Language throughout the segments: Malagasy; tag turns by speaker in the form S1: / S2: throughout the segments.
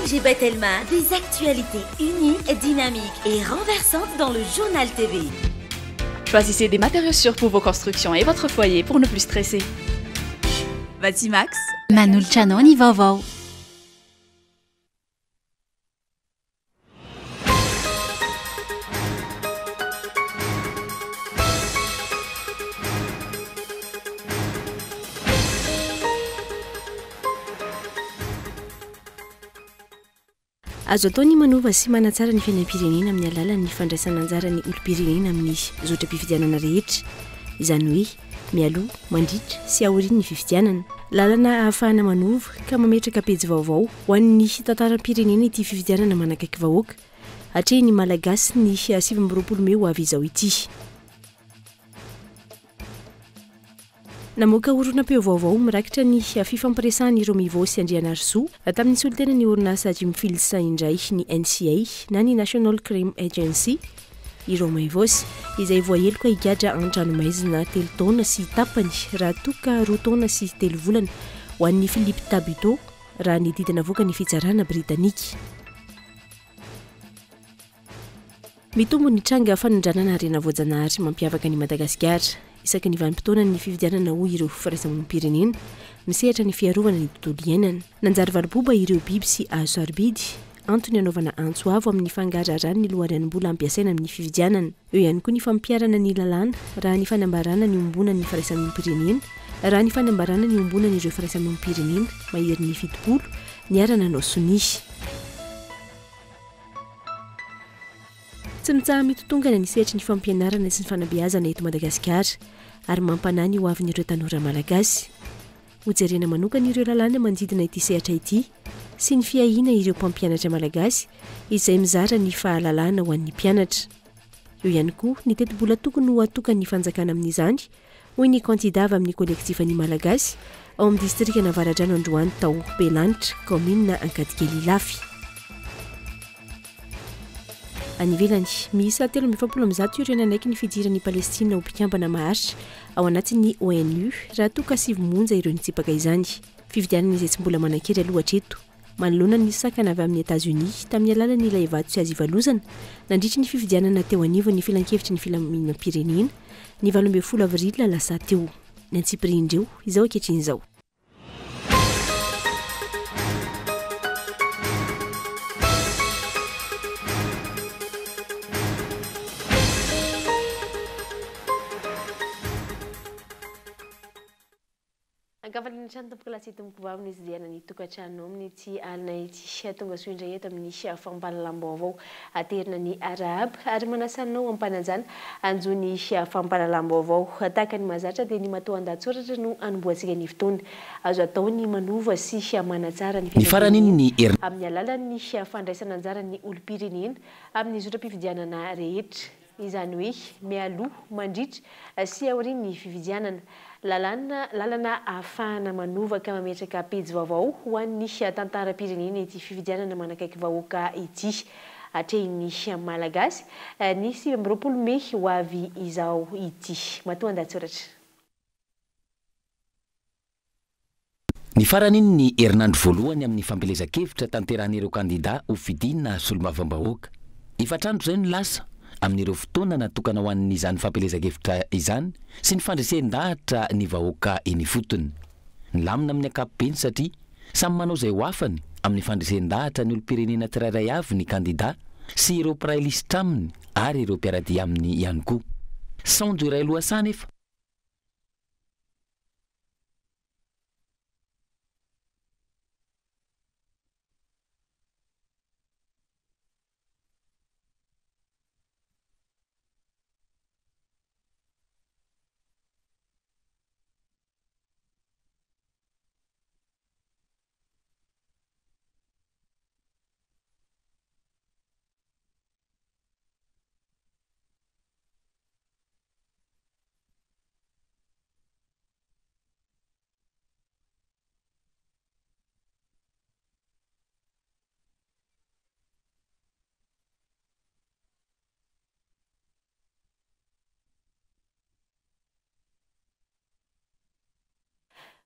S1: Ange Telma, des actualités uniques, dynamiques et renversantes dans le journal TV.
S2: Choisissez des matériaux sûrs pour vos constructions et votre foyer pour ne plus stresser. Vatimax,
S3: Manulcianoni vaovao.
S4: azo atao ny manova sy manatsara ny fiainam-pirenena amin'ny alalan'ny fandraisana anjara ny olo-pirenena amin'ny zotra-pifidianana rehetra, izany hoe mialoha, mandritra sy aoriany ny fifidianana. Lalana ahafahana manova ka mametraka pejy vaovao ho an'ny tantaram-pirenena ity fifidianana manakaiky vahoaka, hatreny malagasy ny 2020 Mey ho avy izao ity. Namoaka oronam-peo vaovao mirakitra ny fifampiresahan'ireo mivô sy Andrianarisoa tamin'ny solitena ny orinasa Jim Fields indray ny NCA na ny National Crime Agency. Ireo mivôsy izay voaheloka higadra an-dranomaizina 3 taona sy tapany raha toka 2 taona sy 3 volana ho an'ny Philippe Tabito raha ny didina voaka ny fitsarana Britanika. Mitombo ny tranga fanondranana harena voajanahary mampiavaka ny Madagasikara. Isaky ny vanim-potoana ny fifidianana ho ireo firaisamonim-pirenena misehatra ny fiarovana ny tontolo iainana. Nanjary variboba ireo biby sy azo sarobidy antony anaovana antso avo amin'ny fangararany ny loharem-bola ampiasaina amin'ny fifidianana. Eo ihany koa ny fampiarana ny lalàna raha ny fanambarana ny ombona ny firaisamonim-pirenena, raha ny fanambarana ny ombona ny ireo firaisamonim-pirenena mahery ny fitopolo ny arana anao sonia. Tsy mitsaha mitotongana ny sehatry ny fampianarana sy ny fanabeazana eto Madagasikara ary mampanahy ny ho avin'ireo tanora malagasy. Hojerena manokana ireo lalàna manodidina ity sehatra ity sy ny fiahiana ireo mpampianatra malagasy izay mizara ny fahalalana ho an'ny mpianatra. Eo ihany koa ny teti-bola tokony ho atokany ny fanjakana amin'izany hoy ny kandidava amin'ny kolektifan'ny malagasy ao amin'ny distrika Navaradrano Androany tao Belanitra, commune Ankadikely Lafy. Any ivelany miisa 370 ireo nanaiky ny fidiran'ny Palestina ho mpikambana maharitra ao anatin'ny ONU raha toka 7 monja ireo nitsipaka izany. Fifidianana izay tsy mbola manan-kery aloha hatreto. Manoloana ny sakana avy amin'ny États-Unis tamin'ny alalan'ny ilay vato sy azy ivalozana nandritra ny fifidianana teo anivon'ny filan-kevitry ny filaminam-pirenena ny 12 avril lasa teo. Ny antsipirindreo izao ankehitriny izao. Ankavan'ny trano tompoka lasy tompoka vavy ny izidiana ny tokantrano amin'ny tsy alina ity tonga soindra eto amin'ny fampalalam-baovao aterina ny arahaba ary manasanao ampananjana anjony fampalalam-baovao tahaka ny mazatra dia ny matoa an-datsoratra no anomboantsika ny fotoana azo atao ny manova sy manatsara ny fiainana amin'ny alalan'ny fandraisana anjara ny olo-pirenena amin'ny zotra-pifidianana rehetra, izany hoe mialoha, mandritra sy aoriany ny fifidianana. Lalana ahafahana manovaka mametraka pejy vaovao ho an'ny tantaram-pirenena ity fifidianana manakaiky vahoaka ity hatreny malagasy ny 20 Mey ho avy izao ity. Matoa an-datsoratra.
S5: Ny faran'iny ny herinandro voalohany amin'ny fampelezan-kevitra tanterahan'ireo kandida ho fidinina solombavambahoaka. Ifatrandro zay no lasa amin'ireo fotoana natokana ho an'izany fampelezan-kevitra izany sy ny fandresen-dahatra ny vahoaka eny fotony. Lamina amin'ny ankapobeny satria samy manao izay ho afany amin'ny fandresen-dahatra ny olo-pirenena tsirairay avy ny kandida sy ireo mpiray lisitra aminy ary ireo mpiaradia aminy ihany koa. Saonjo iray lohasaha nefa.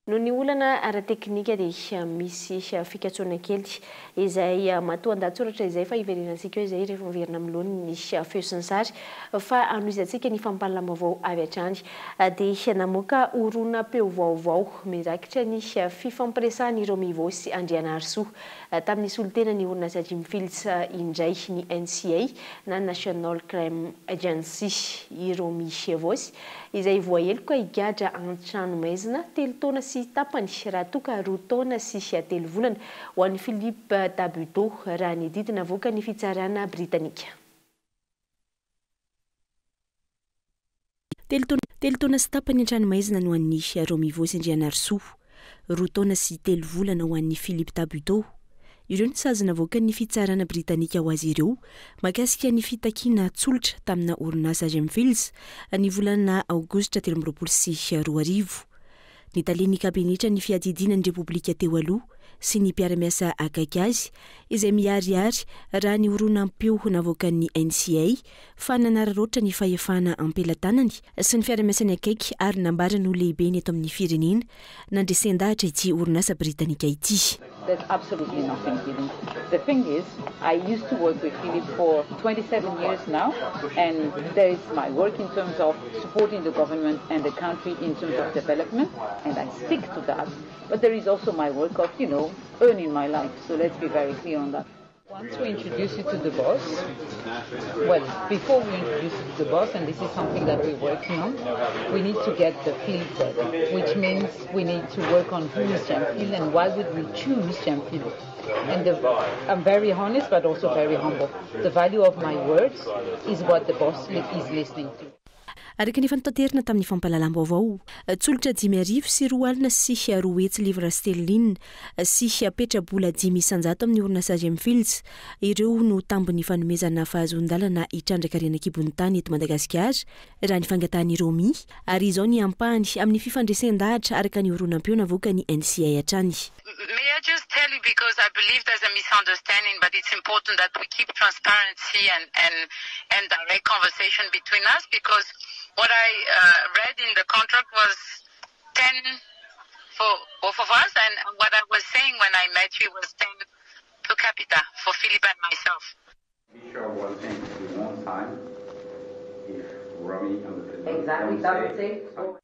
S4: No ny olana ara-teknika dia misy fikatsoana kely izay matoa an-datsoratra izay fa iverenantsika izay rehefa miverina amin'ilony ny feo sy ny sary fa anoizantsika ny fampahalalam-baovao avy hatrany dia namoaka oronam-peo vaovao mirakitra ny fifampiresahan'ireo mivao sy Andrianarsoa tamin'ny solitena ny orinasa Jim Fields indray ny NCA na National Crime Agency ireo misy izay voaheloka higadra an-trano maizina 3 taona sy tapany raha toka 2 taona sy 3 volana ho an'ny Philippe Tabuteau raha ny didina avoaka ny fitsarana Britanika.
S6: 3 taona sy tapany an-trano maizina no an'ny Romy Vosy Andrianarsoa, 2 taona sy 3 volana ho an'ny Philippe Tabuteau. Ireo ny sazina avoaka ny fitsarana Britanika ho azy ireo makasika ny fitakiana tsolotra tamina orinasa Jim Fields ny volana Aogositra 2022. Ny taleny kabinitra ny fiadidinan'ny Repoblika teo aloha sy ny mpiara-miasa akaiky azy izay miariary raha ny oronam-peo navoakan'ny NCA fa nanararoatra ny fahefana ampelatanany sy ny fiara-miasany akaiky ary nambarany ho lehibe ny eto amin'ny firenena nandresendahatra ity orinasa Britanika ity.
S7: There's absolutely nothing hidden. The thing is, I used to work with Philippe for 27 years now, and there is my work in terms of supporting the government and the country in terms of development, and I stick to that. But there is also my work of, earning my life. So let's be very clear on that. Once we introduce you to the boss, well, before we introduce you to the boss, and this is something that we're working on, we need to get the field ready, which means we need to work on who is Jamfield and why would we choose Jamfield. And I'm very honest, but also very humble. The value of my words is what the boss is listening to.
S6: Araka ny fantaterina tamin'ny fampahalalam-baovao, tsolotra 5,000 sy 2,000 sy 2 hetsy livra sterling sy petrabola 5,100 amin'ny orinasa Jim Fields ireo no tambony fanomezana fahazon-dalana hitrandraka renakibon'ny tany eto Madagasikara raha ny fangatahany Romy ary izao ny ampahany amin'ny fifandresen-dahatra araka ny oronam-peo navoaka ny NCA hatrany.
S8: May I just tell you, because I believe there's a misunderstanding, but it's important that we keep transparency and direct conversation between us, because what I read in the contract was 10 for both of us, and what I was saying when I met you was 10 per capita for Philip and myself.
S9: Be sure one thing, we won't sign if Romy and the president
S7: Exactly,
S9: don't
S7: that's
S9: say.
S7: it.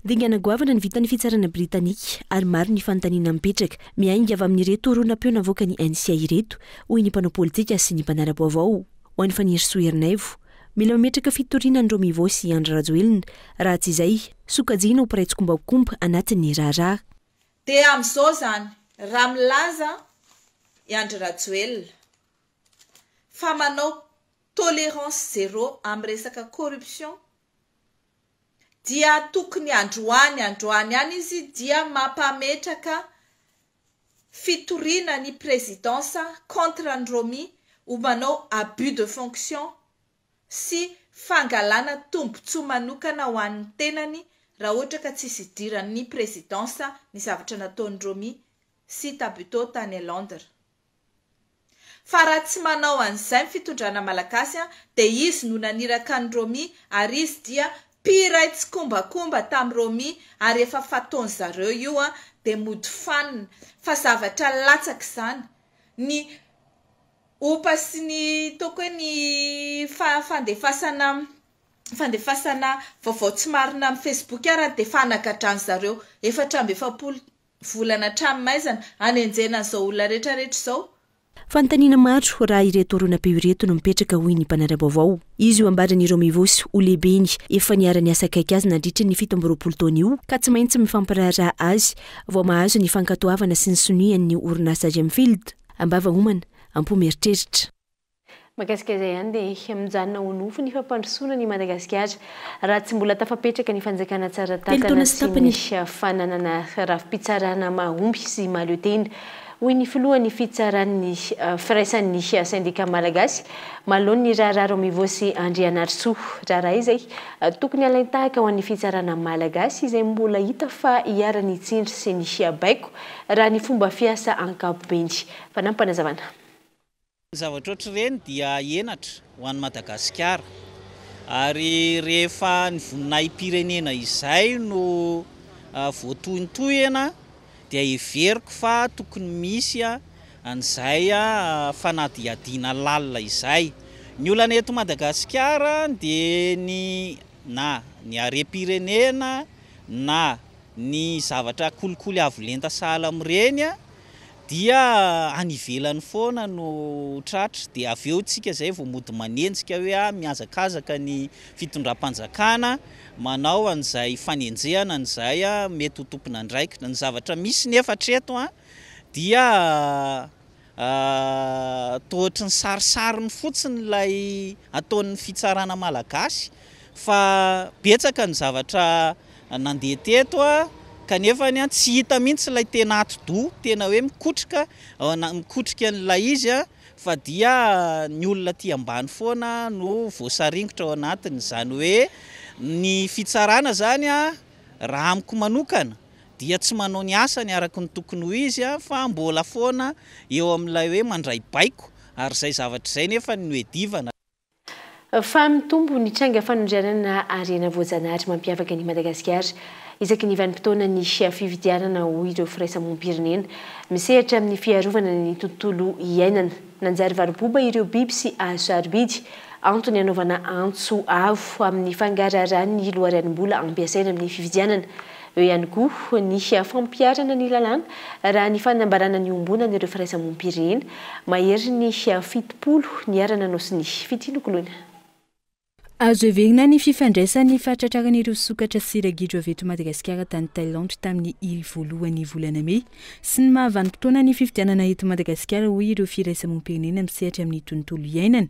S6: Dingana goavana ny vitan'ny fitsarana Britanika ary maro ny fanontaniana mipetraka miainga avy amin'ireto oronam-peo navoaka ny NCA ireto hoy ny mpanao politika sy ny mpanara-baovao. Ho an'ny Faniry Sohernaivo, mila mametraka fitoriana ny Romy Vosy sy Andry Rajoelina raha tsy izay sokajiana ho piraitsy-kombakomba anatin'ny raharaha.
S10: Dia amin'izao zany raha milaza i Andry Rajoelina fa manao tolérance zéro amin'ny resaka corruption dia tokony androany ihany izy dia mampametraka fitoriana ny présidensa contre ny Romy ho manao abus de fonction sy fangalana tombotsoa manokana ho an'ny tenany raha ohatra ka tsisy idiran'ny présidensa ny zavatra nataon'ny Romy sy Tabuteau tany Londres. Fa raha tsy manao an'izay fitondrana malagasy dia izy no naniraka ny Romy ary izy dia piraitsy-kombakomba tamin'ny Romy ary efa fataony zareo io dia mody fanina fa zavatra latsaka izany ny opa sy ny toko hoe ny fandefasana vaovao tsy marina amin'ny Facebook ary dia fanagadrany zareo 440 volana hatramin'ny maizana hanenjena izao olona rehetrarehetra izao.
S6: Fanontaniana maro raha ireto oronam-peo ireto no mipetraka hoy ny mpanara-baovao. Izy io ambaran'ny Romy Vosy ho lehibeny efa niara-ny asa akaiky azy nandritra ny 17 taona io ka tsy maintsy mifampiraharaha azy vao mahazo ny fankatoavana sy ny sonian'ny orinasa Jim Fields ambava homana ampomeritreritra.
S4: Makasika izay ihany dia mijanona ho nofo ny fampandrosoana ny Madagasikara raha tsy mbola tafapetraka ny fanjakana tsara tatana sy ny fananana rafi-pitsarana mahomby sy mahaleo tena. Hoy ny filohan'ny fitsaran'ny firaisan'ny sindika malagasy malohany ny raharaha Romy Vosy Andrianarsoa. Raharaha izay tokony alain-tahaka ho an'ny fitsarana malagasy izay mbola hita fa hiara-ny tsindry sy ny baiko raha ny fomba fiasa ankapobeny. Fanampanazavana.
S11: Zavatra ohatry ireny dia henatra ho an'ny Madagasikara ary rehefa ny voninahim-pirenena izay no voatohintohana dia iveriko fa tokony misy an'izay fanadihadiana lalina izay. Ny olana eto Madagasikara dia ny harem-pirenena na ny zavatra kolikoly avo lenta sahala amin'ireny dia anivelany foana no tratra, dia avy eo tsika izay vao mody manenjika hoe miazakazaka ny fitondram-panjakana manao an'izay fanenjehana an'izay mety ho tompona andraikitra. Ny zavatra misy nefa hatreto dia tohatry ny sarisariny fotsiny ilay ataon'ny fitsarana malagasy, fa betsaka ny zavatra nandeha teto kanefa tsy hita mihitsy ilay tena atidoha, tena hoe mikotrika an'ilay izy fa dia ny olona ty ambany foana no voasaringotra ao anatiny. Izany hoe ny fitsarana zany raha amiko manokana dia tsy manao ny asany araka ny tokony ho izy fa mbola foana eo amin'ilay hoe mandray baiko, ary izay zavatra izay nefa ny hoedivana.
S4: Fa mitombo ny tranga fanondranana arena voajanahary mampiavaka ny Madagasikara isaky ny vanim-potoana ny fividianana ho ireo firaisamonim-pirenena misehatra amin'ny fiarovana ny tontolo iainana. Nanjary varoboba ireo biby sy sarobidy antony anaovana antso avo amin'ny fangararany loharanim-bola ampiasaina amin'ny fividianana. Eo ihany koa ny fampiarana ny lalàna raha ny fanambarana ny ombonana ireo firaisamonim-pirenena mahery ny fitopolo ny arana nosy ny fitilokoloina.
S3: Azo everina ny fifandraisan'ny fahatratraran'ireo sokatra siragidro avy eto Madagasikara tany Thaïlande tamin'ny voalohany volana Mey sy ny mahavanimpotoana ny fividianana eto Madagasikara hoy ireo firaisamonim-pirenena misehatra amin'ny tontolo iainana.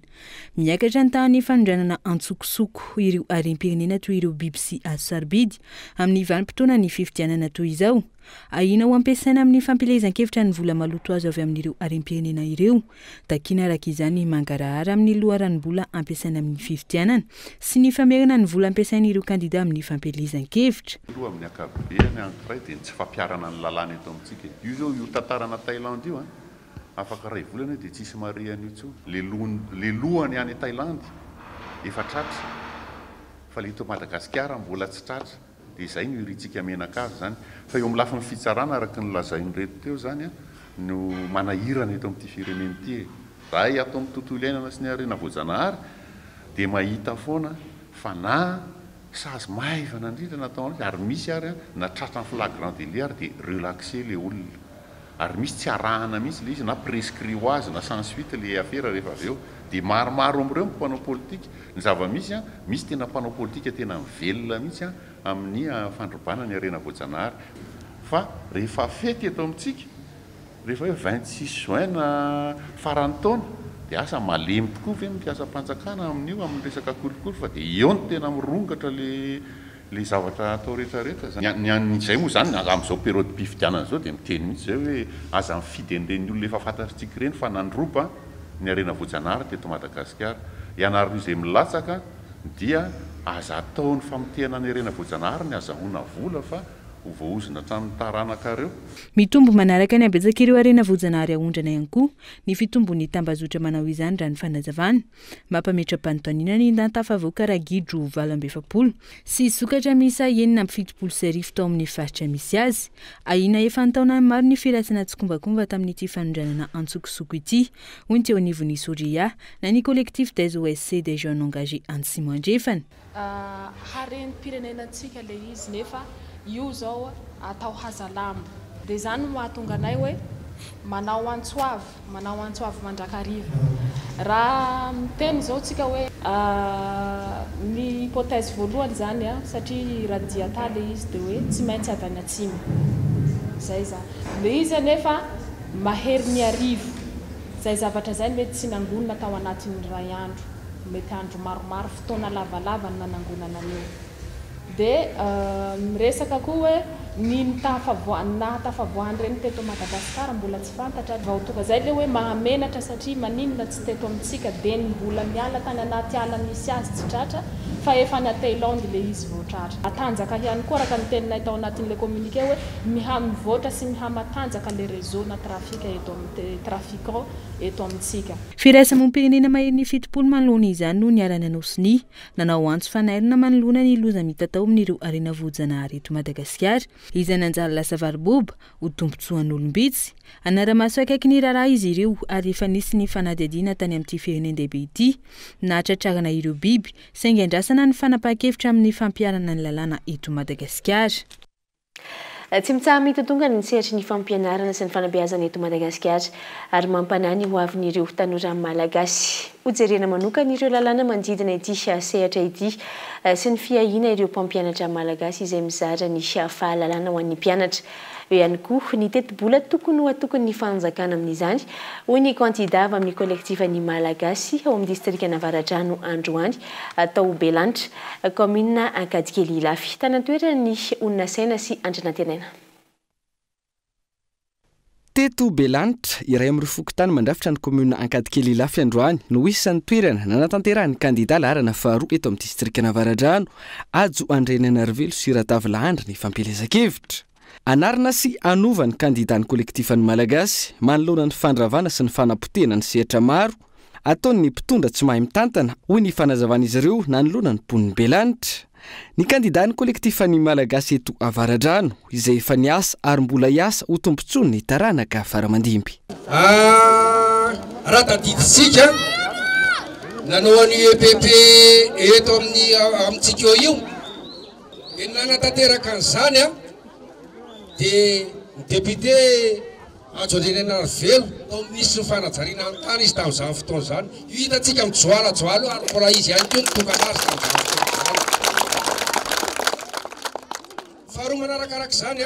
S3: Miakatra ny tahan'ny fanondranana antsokosoko ireo harem-pirenena toy ireo biby sy sarobidy amin'ny vanim-potoana ny fividianana toy izao. Ahina ho ampiasaina amin'ny fampilezan-kevitra ny vola maloto azo avy amin'ireo harem-pirenena ireo. Takina araka izany mangarahara amin'ny loharanim-bola ampiasaina amin'ny fividianana sy ny famerana ny vola ampiasain'ireo kandida amin'ny fampilezan-kevitra.
S12: Aloha amin'ny ankapobeny ankiray dia tsy fampiarana ny lalàna eto amintsika. Io zao io tantarana Thaïlande io afaka ray volana dia tsisy marian'io tso. Le lohany any Thaïlande efa tratra fa le eto Madagasikara mbola tsy tratra. Dia izay no iritsika menakavy zany. Fa eo amin'ny lafin'ny fitsarana araka ny lazainy reto teo zany no manahirana eto amin'ity firenena ity. Raha ato amin'ny tontolo iainana sy ny arena voajanahary dia mahita foana fa na sazy maivana indrindra natao ary misy ary na tratra ny flagrant délit ary dia relaxer le olona. Ary misy tsy arahana mihitsy le izy na prescrit ho azy na sans suite le affaire rehefa avy eo. Dia maromaro amin'ireo mpanao politika. Ny zava-misy misy tena mpanao politika tena mivelona mihitsy amin'ny fandrobana ny arena voajanahary. Fa rehefa fety eto amintsika, rehefa hoe 26 juin na farany taona dia asa malemy tokoa ve mpiasa-panjakana amin'io amin'ny resaka kolikoly fa dia eo ny tena mirongatra le zavatra atao rehetrarehetra. Izay moa zany amin'izao période mpifidianana zao dia miteny mihitsy zay hoe aza mifidy an'ireny olona efa fantatritsika ireny fa nandroba ny arena voajanahary teto Madagasikara. Ianarin'io izay milatsaka dia aza atao ny famotehana ny arena voajanahary ny azahoana vola fa ho voaozina hatramin'ny taranakareo.
S3: Mitombo manaraka ny abetsaka ireo arena voajanahary ahondrana ihany koa ny fitombon'ny tambazotra manao izany raha ny fanazavana mampametra-panontaniana ny natafavoaka ragidro 220 sy sokatra miisa 770 tao amin'ny faritra misy azy. Ahina efa ntaona maro ny firasana tsokombakomba tamin'ity fanondranana antsokosoko ity hoy ny teo anivon'ny Soria na ny collectif des OSC des jeunes engagés Antsimo Andrefana.
S13: Harem-pirenenantsika le izy nefa io zao atao hazalamo dia zany mahatonga anay hoe manao antsoavy mandrakariva. Raha miteny zao tsika hoe ny hypothèse voalohany zany satria radiata le izy dia hoe tsy maintsy avy any atsimo zay zany le izy anefa mahery ny arivo. Zay zavatra zay mety tsy nangonina tao anatin'ny ray andro, mety andro maromaro fotoana lavalava ny nanangonana an'io. Dia miresaka koa hoe ny nahatafavoahany reny teto Madagasikara mbola tsy fantatra vahotoka zay le hoe mahamenatra satria maninona tsy teto amintsika dia ny mbola miala tany anaty ala misy azy tsy tratra fa efa ny Thaïlande le izy voatratra atanjaka ihany koa raka ny teninay tao anatin'le communiqué hoe mivoatra sy mihamatanjaka le réseau na trafika eto amin'ny trafiquant eto amintsika.
S3: Firaisamoam-pirenena mahery ny 70 manoloana izany no niarana Nosny nanao antso fanairina manoloana ny loza mitatao amin'ireo arena voajanahary eto Madagasikara izay nanjary lasa variboba ho tombontsoan'olombitsy. Anaramaso akaiky ny raharaha izy ireo ary efa nisy ny fanadihadiana tany amin'ity firenendehibe ity na tratrarana ireo biby saingy andrasana ny fanapahan-kevitra amin'ny fampiarana ny lalàna eto Madagasikara.
S4: Tsy mitsaha mitotonga ny sehatry ny fampianarana sy ny fanabeazana eto Madagasikara ary mampanany ho avin'ireo tanora malagasy. Hojerena manokana ireo lalàna manodidina ity sehatra ity sy ny fiahiana ireo mpampianatra malagasy izay mizara ny fahalalàna ho an'ny mpianatra. Eo ihany koa ny teti-bola tokony ho atokony ny fanjakana amin'izany hoy ny kandida avy amin'ny kolektifan'ny malagasy ao amin'ny distrika Navaratrano androany tao Belanitra, commune Ankadikely Ilafy, tanatoerany Onona Saina sy Andranantenana.
S14: Teto Belanitra iray amin'ny fokotany mandrafitra ny commune Ankadikely Ilafy androany no isan'ny toerana nanatanterahany kandida laharana faharoa eto amin'ny distrika Navaratrano Ajo Andrenanarivelo sy Ratavilahandra ny fampielezan-kevitra. Anarina sy anovany kandidan'ny kolektifan'ny malagasy manoloana ny fandravana sy ny fanapotena ny sehatra maro ataony ny mpitondra tsy mahay mitantana hoy ny fanazavana izy ireo nanoloana ny poniny Belanitra. Ny kandidan'ny kolektifan'ny malagasy eto Avaradrano izay efa niasa ary mbola hiasa ho tombontsoany ny taranaka faramandimby.
S15: Raha tadiditsika nanao ny EPP eto amintsika io dia nanatanteraka an'izany dia ny député Ajo Andrenanarivelo tao ministre ny fanajariana ny tany izy tamin'izany fotoana izany. Io hitantsika mijoalajoalo ary mbola izy ihany koa nitokanazy tamin'izany fotoana izany. Faharoa manarakaraka izany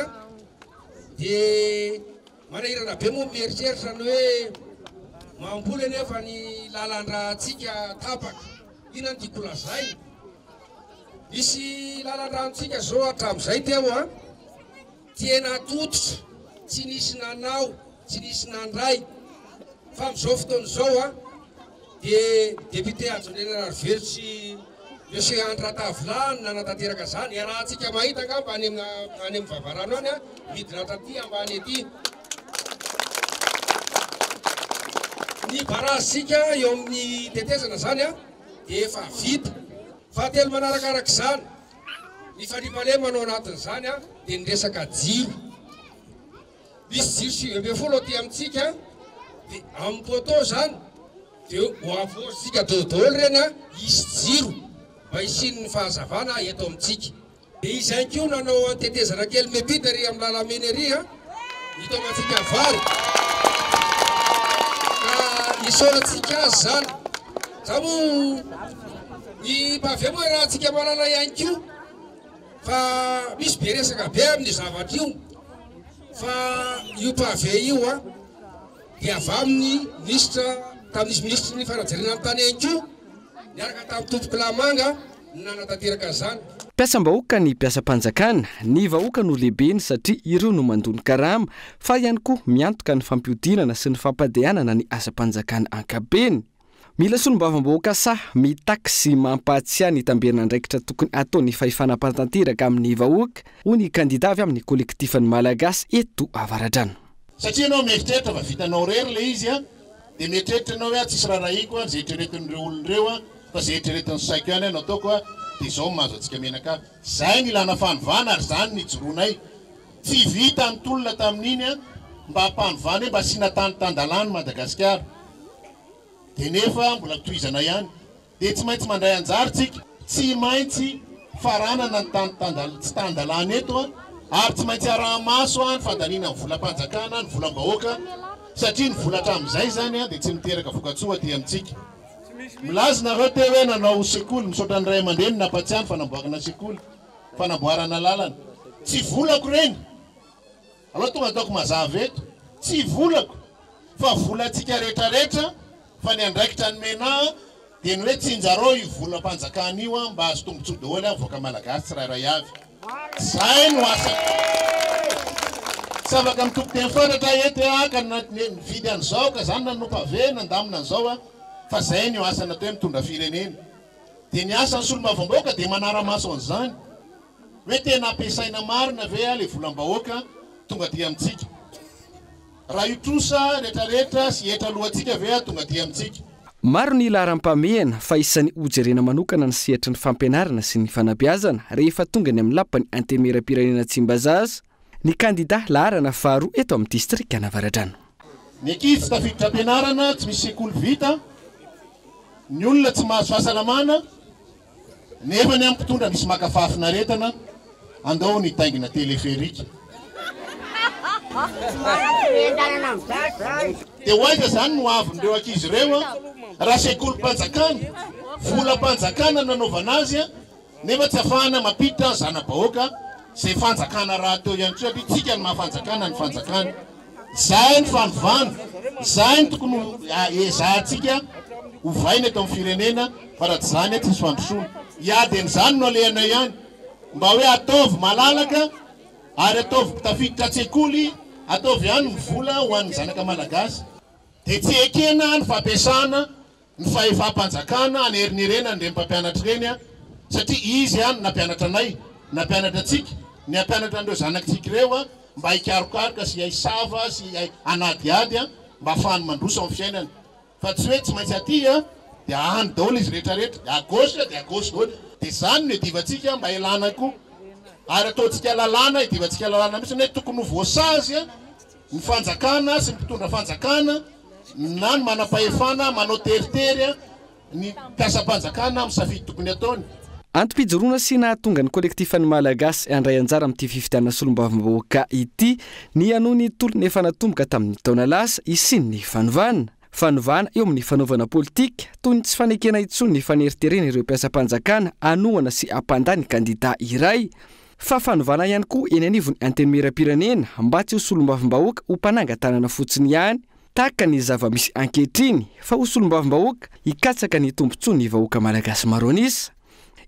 S15: dia manahirana be moa mieritreritra ny hoe mamboly anefa ny lalan-drantsika tapaka. Ina ny tiako lazainy. Misy lalan-drantsika zao hatramin'izay teo tena tototra, tsy nisy nanao, tsy nisy nandray. Fa amin'izao fotoana izao dia député Ajo Andrenanarivelo sy Monsieur Andra Tavilany nanatanteraka izany. Rahantsika mahita angamba any amin'ny Vavarano any midina taty ambany ety. Ny barasika eo amin'ny tetezana izany dia efa vita. Fahatelo manarakaraka izany ny Fandriamanay manao anatin'izany dia ny resaka jiro. Misy jiro 20 aty amintsika dia amin'ny poto izany dia ho avorsika daholo ireny hisy jiro mba hisin'ny fahazavana eto amintsika. Dia izy ihany koa nanao tetezana kely mepita ry amin'ny lalamena ery hita amintsika vary. Ka isaorantsika azy zany. Za moa ny pave moa raha antsika malala ihany koa fa misy be resaka be amin'ny zavatra io. Fa io pave io dia avy amin'ny ministra tamin'izy ministra ny fanajariana amin'ny tany ihany koa niaraka tamin'ny tompoko lamanga nanatanteraka izany.
S14: Mpiasam-bahoaka ny mpiasam-panjakana, ny vahoaka no lehibeny satria ireo no mandony karama fa ihany koa miantoka ny fampiodinana sy ny fampadehanana ny asam-panjakana ankabeny. Mila solombavam-bahoaka mitaky sy mampahatsiahy ny tamberinandraikitra tokony ataony fahefana-patanteraka amin'ny vahoaka hoy ny kandida avy amin'ny kolektifan'ny malagasy eto Avaradrano.
S16: Satria anao mieritreritra fa vitanao rery le izy dia mieritreritra anao hoe tsisy raharaiko zay eritreretin'ireo olon'ireo fa zay eritreretin'ny saiko ihany no ataoko dia izao mahazo antsika menaka. Zay ny ilana fanovana ary zany ny joroanay. Tsy vita ny tolona tamin'iny mba hampanovana mba asiana tany-tandalàna Madagasikara. Dia nefa mbola tohizana ihany. Dia tsy maintsy mandray anjaritsika, tsy maintsy faranana ny tany-tandalàna eto ary tsy maintsy arahamaso ny fandaniana ny volam-panjakana, ny volam-bahoaka satria ny vola hatramin'izay zany dia tsy miteraka voka-tsoa aty amintsika. Milazina reo teo hoe nanao sekoly misaotra ny ray aman-dreny nampatsiahany fanamboarana sekoly, fanamboarana lalana. Tsy volako reny. Aloha tonga ataoko mazava eto, tsy volako fa volantsika rehetrarehetra fa ny andraikitra ny mena dia ny hoe tsinjarao io volam-panjakana io mba azo tombontsoa daholo avoaka malagasy tsirairay avy. Zay no asako. Tsy afaka mitokoteny fantatra eto ka nividy an'izao ka zany nanompa ve nandamina an'izao fa zay no asa natao mitondra firenena. dia ny asan'ny solombavam-bahoaka dia manara-maso an'izany hoe tena ampiasaina marina ve a le volam-bahoaka tonga dia amintsika raha itrosa rehetrarehetra sy etra lohantsika ve a tonga dia amintsika.
S14: Maro ny laharam-pamehana fa isan'ny hojerena manokana ny sehatry ny fampianarana sy ny fanabeazana rehefa tonga ny amin'ny lapany antemera-pirenena Tsimbazaza ny kandida laharana faharoa eto amin'ny distrika Navaradrano.
S16: Ny ankizy tsy tafiditra ampianarana tsy misy sekoly vita, ny olona tsy mahazo fahasalamana nefa ny amin'ny mpitondra misy makafafina retana andao ny taingina teleferika. Dia hoaiza zany no avindreo ankizy ireo raha sekolim-panjakana volam-panjakana nanaovana azy nefa tsy afahana mampiditra zana-bahoaka izay fanjakana raha teo ihany koa satria tsika ny mahafanjakana ny fanjakana. Izay ny fanovana, izay ny tokony ezahantsika hovaina eto amin'ny firenena fa raha tsy izany tsisy fandrosoana. Iady an'izany no alehana ihany mba hoe ataovy malalaka ary ataovy tafiditra an-tsekoly, ataovy ihany ny vola ho an'ny zanaka malagasy. Dia tsy ekena ny fampiasana ny fahefam-panjakana anerinirena ny mpampianatra ireny satria izy ihany nampianatra anay, nampianatra antsika, ny ampianatra andreo zanakitsika ireo mba hikarokaroka sy haisava sy anadiady mba ahafahany mandroso amin'ny fiainana. Fa tsy hoe tsy maintsy aty dia ahany daholo izy rehetrarehetra, dia agosy dia agosy daholo. Dia izany no idivantsika mba ilana koa ary ataontsika lalàna, idivantsika lalàna mihitsy hoe tokony ho voasazy ny fanjakana sy ny mpitondra fanjakana na ny manam-pahefana manao teritery ny mpiasam-panjakana amin'ny safidy tokony ataony.
S14: Antom-pijoroana sy nahatonga ny kolektifan'ny Malagasy handray anjara amin'ity fifidianana solombavam-bahoaka ity ny anohy ny tolony efa natomboka tamin'ny taona lasa isin ny fanovana eo amin'ny fanaovana politika toy ny tsy fanekena intsony ny faneriterena ireo mpiasam-panjakana anohana sy ampandany kandida iray fa fanovana ihany koa eny anivony antenimera-pirenena mba tsy ho solombavam-bahoaka ho mpanangan-tanana fotsiny ihany tahaka ny zava-misy ankehitriny fa ho solombavam-bahoaka hikatsaka ny tombontsoa ny vahoaka Malagasy maro anisa.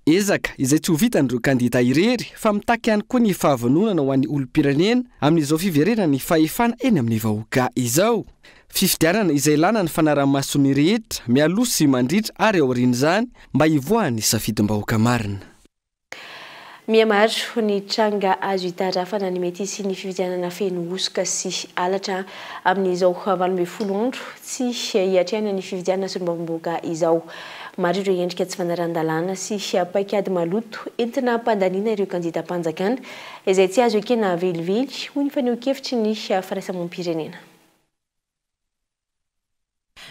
S14: Ezaka izay tsy ho vitan'ireo kandida irery fa mitaky ihany koa ny fahavanonana ho an'ny olom-pirenena amin'izao fiverenana ny fahefana eny amin'ny vahoaka izao. Fifidianana izay lana ny fanaraha-masony rehetra mialoha sy mandritra ary ao aorian'izany mba hivoahan'ny safidim-bahoaka marina.
S4: Mihamaro ny tranga azo hitarafana ny mety sy ny fifidianana feno osoka sy alatra amin'izao 12 andro tsy hiatrehana ny fifidianana solombavam-bahoaka izao. Maro ireo endrika tsy fanaran-dalàna sy paikady maloto entina hampandaniana ireo kandida-mpanjakana izay tsy azo ekena velively hoy ny faneho-kevitry ny firaisamonim-pirenena.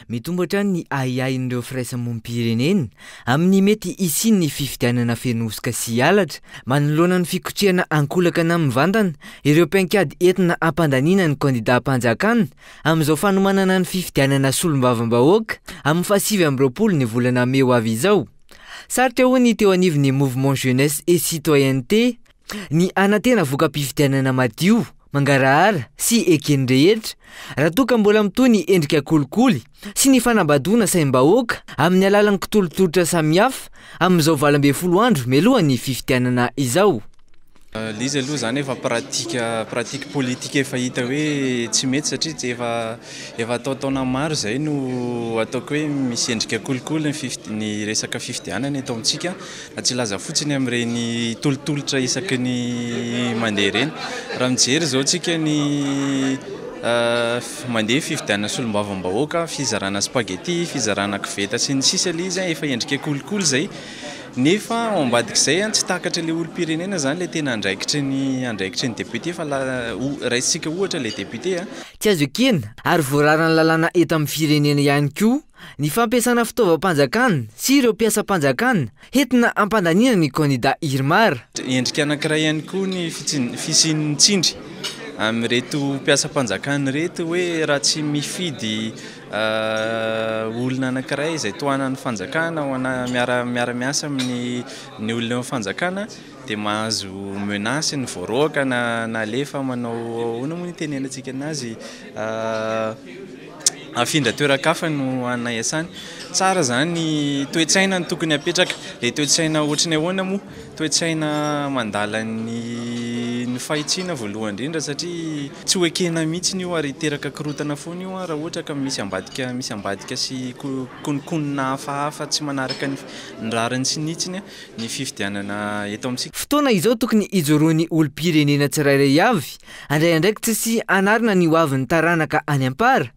S17: Mitombotra ny aiain'ireo firaisamonim-pirenena amin'ny mety isin ny fifidianana feno osoka sy alatra manoloana ny fikotrehana ankolaka na mivantana ireo paikady entina hampandaniana ny kandida-mpanjakana amin'izao fanomanana ny fifidianana solombavam-bahoaka amin'ny 20 ny volana May ho avy izao. Sarotra ho ny teo anivon'ny mouvement jeunesse et citoyenneté ny anatena voka-pifidianana madio mangarahara sy ekeny rehetra raha toa ka mbola mitohy ny endrika kolikoly sy ny fanambadona saim-bahoaka amin'ny alalan'ny kitolotolotra samihafa amin'izao 12 andro mialohan'ny fifidianana izao.
S18: Lizy aloha zany efa pratika politika efa hita hoe tsy mety satria tsy efa atao-taona maro zay no ataoko hoe misy endrika kolikoly ny resaka fifidianana eto amintsika na tsy laza fotsiny amin'ireny tolotolotra isaky ny mandeha ireny. Raha mijery zao tsika ny mandeha fifidianana solombavam-bahoaka, fizarana spaghetti, fizarana koveta sy ny sisa lizy efa endrika kolikoly zay. Nefa ao ambadik'izay tsy takatra le olom-pirenena zany le tena andraikitry ny député fa raisitsika ohatra le député
S17: tsy azo ekena ary voararany lalàna eto amin'ny firenena ihany koa ny fampiasana fitaovam-panjakana sy ireo mpiasam-panjakana entina hampandaniana ny kandida Irmar.
S18: Endrika anankiray ihany koa ny fisian'ny tsindry amin'ireto mpiasam-panjakana reto hoe raha tsy mifidy olona anankiray izay tohanan'ny fanjakana ho miara-miasa amin'ny olona fanjakana dia mahazo menasy ny voaroaka na alefa manao hoana moa ny tenenantsika anazy afindra toeran-kafa no anayasany. Tsara zany ny toe-tsaina ny tokony apetraka, le toe-tsaina ohatrany ahoana moa toe-tsaina mandala ny ny fahitsiana voalohany indrindra satria tsy hoekena mihitsy io ary teraka korotana foana io raha ohatra ka misy ambadika sy konikonina hafahafa tsy manaraka ny rariny sy nitsiny ny fifidianana eto amintsika.
S17: Fotoana izao tokony ijoroany olo-pirenena tsirairay avy andraindraiky tsisy anarina ny hoavin'ny taranaka any ampara.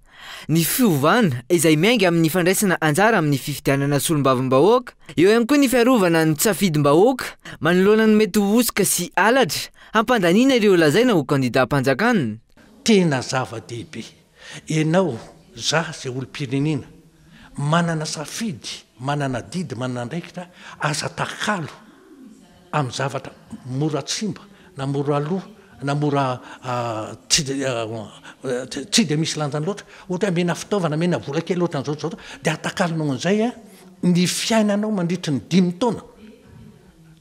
S17: Ny fiovana izay miainga amin'ny fandraisana anjara amin'ny fifidianana solombavam-bahoaka, eo ihany koa ny fiarovana ny tsafidim-bahoaka manoloana ny mety hoosika sy alatra hampandaniana ireo lazaina ho kandidam-panjakana.
S19: Tena zava-dehibe ianao za zay olo-pirenena manana safidy, manana didy, manana ndraikitra asa takalo amin'ny zavatra mora tsimba na mora aloha na mora tsy de misy lanjany loatra, ohatra mena fitaovana mena vola kely loatra n'izao dia atakalonao an'izay ny fiainanao mandritry ny 5 taona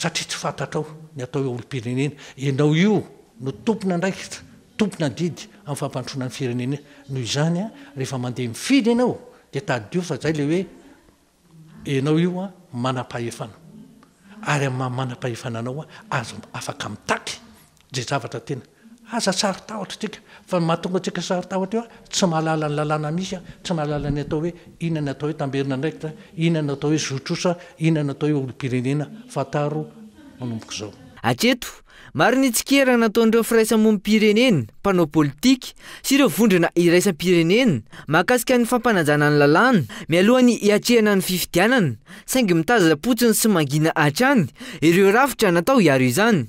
S19: satria tsy fantatrao ny atao hoe olo-pirenena. Ianao io no tompona ndraikitra, tompona didy amin'ny fampandrosoana ny firenena. Noho izany rehefa mandeha mifidy ianao dia tadio fa zay le hoe ianao io manam-pahefana, ary manam-pahefananao azo afaka mitaky zay zavatra tena aza sary tahotra tsika, fa mahatonga tsika sary tahotra io tsy mahalala ny lalàna misy, tsy mahalala ny atao hoe inona ny atao hoe tamberina ndraikitra, inona ny atao hoe zotrosa, inona ny atao hoe olo-pirenena fataro manomboka izao.
S17: Hatreto maro ny tsikerana nataon'ireo firaisamonim-pirenena, mpanao politika sy ireo vondrona iraisam-pirenena mahakasika ny fampanajana ny lalàna mialohan'ny hiatrehana ny fifidianana, saingy mitazana-potsiny sy mangina hatrany ireo rafitra natao hiaro izany.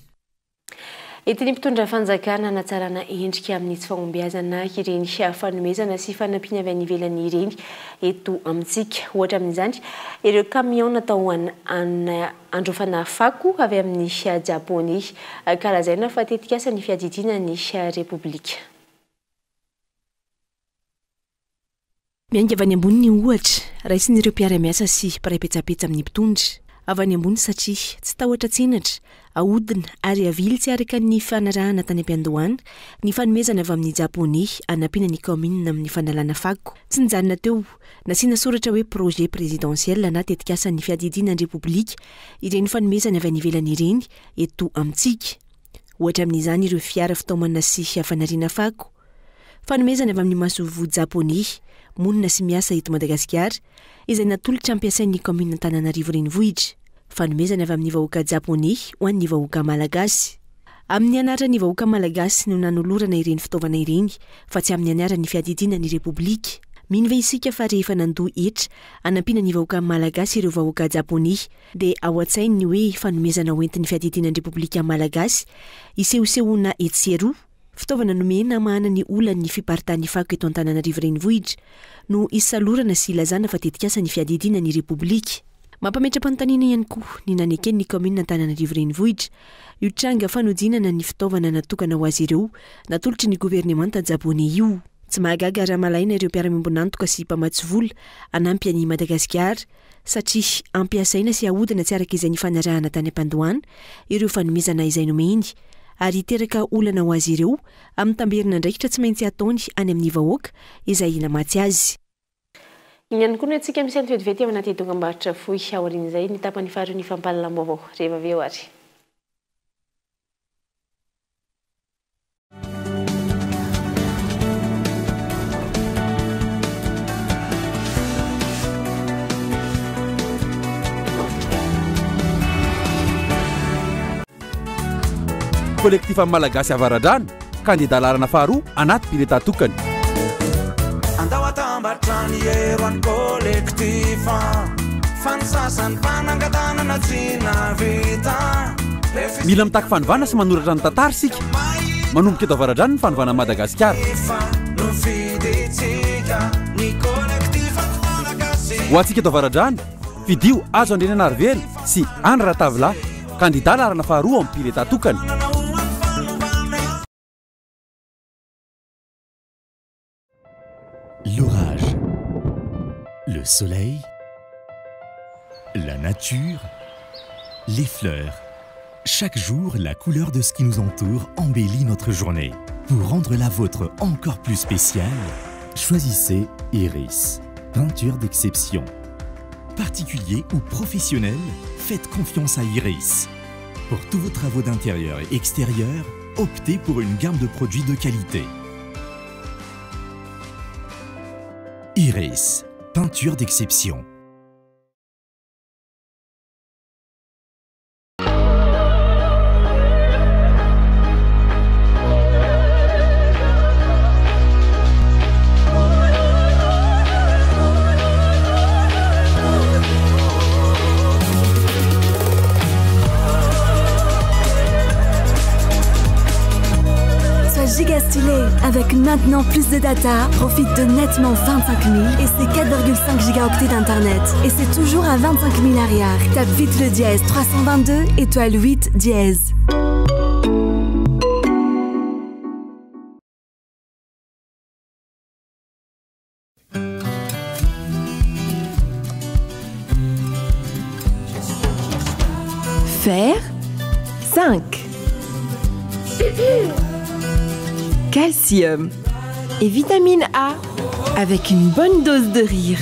S4: Etiny mpitondra fanjakana natsarana endrika amin'ny tsy fagnombeazana ireny fanomezana sy fanampiana avy any ivelany ireny eto amintsika. Ohatra amin'izany ireo camion natao androfana fako avy amin'ny Japony, karazana fa tetikasa ny fiadidiana ny Repoblika.
S6: Miainga avy any ambony ny ohatra raisin'ireo mpiara-miasa sy mpiray-petsapetsa amin'ny mpitondra avy any ambony satria tsy tahotra tsenatra ahodina ary avily tsy araka ny fanarahana tany am-piandohana ny fanomezana avy amin'ny Japony anampiana ny commune amin'ny fanalana fako. Tsy nijanona teo nasiana soratra hoe projet présidentiel na tetikasa ny fiadidiana ny Repoblika ireny fanomezana avy any ivelany ireny eto amintsika. Ohatra amin'izany ireo fiara fitaomana sy fanariana fako, fanomezana avy amin'ny masovo Japony monina sy miasa eto Madagasikara izay natolotra ampiasain'ny commune Antananarivo renivohitra, fanomezana avy amin'ny vahoaka Japony ho an'ny vahoaka malagasy. Amin'ny anaran'ny vahoaka malagasy no nanolorana ireny fitaovana ireny fa tsy amin'ny anaran'ny fiadidiana ny Repoblika. Mino ve isika fa rehefa nandoa etra anampiana ny vahoaka malagasy ireo vahoaka Japony dia ao an-tsainy hoe fanomezana ho entin'ny fiadidiana ny Repoblika malagasy isehosehoana etsero, fitaovana nomena mahana ny olan'ny fiparitahan'ny fako eto Antananarivo renivohitra no isalorana sy ilazana fa tetikasa ny fiadidiana ny Repoblika. Mampametra-panontaniana ihany koa ny nanekeny ny commune Antananarivo renivohitra io tranga fanodinana ny fitaovana natokana ho azy ireo natolotry ny gouvernemanta Japony io. Tsy mahagaga raha malaina ireo mpiara-miombonantoka sy mpamatsy vola anampy any Madagasikara satria ampiasaina sy ahodina tsy araka izay ny fanarahana tany am-pandohana ireo fanomezana izay nomeny ary teraka olana ho azy ireo amin'ny tamberina ndraikitra tsy maintsy ataony any amin'ny vahoaka izay namatsy azy.
S4: Iny ihany koa no antsika misy antoetovety ao anaty dokam-barotra fohy aorian'izay ny tapany faharoa ny fampahalalam-baovao rehefa avy eo ary.
S20: Kolektif malagasy avaradrano kandida larana faharoa anaty pileta tokany.
S21: Andao atambatrany eroany kolektifa fanosasany fanangatanana tsy navita.
S20: Mila mitaky fanovana sy manoratra ny tantara sika manomboka eto avaradrano ny fanovana Madagasikara. Ho antsika eto avaradrano fidio azo andreny Narvely sy Andry Ratavila kandida larana faharoa amin'ny pileta tokany.
S22: L'orage, le soleil, la nature, les fleurs. Chaque jour, la couleur de ce qui nous entoure embellit notre journée. Pour rendre la vôtre encore plus spéciale, choisissez Iris, peinture d'exception. Particulier ou professionnel, faites confiance à Iris. Pour tous vos travaux d'intérieur et extérieur, optez pour une gamme de produits de qualité. Iris, peinture d'exception.
S1: Giga stylé. Avec maintenant plus de data, profite de nettement 25 000 et c'est 4,5 gigaoctets d'internet. Et c'est toujours à 25 000 arrière. Tape vite le dièse 322 étoile 8 dièse.
S2: Fer 5. Calcium et vitamine A avec une bonne dose de rire.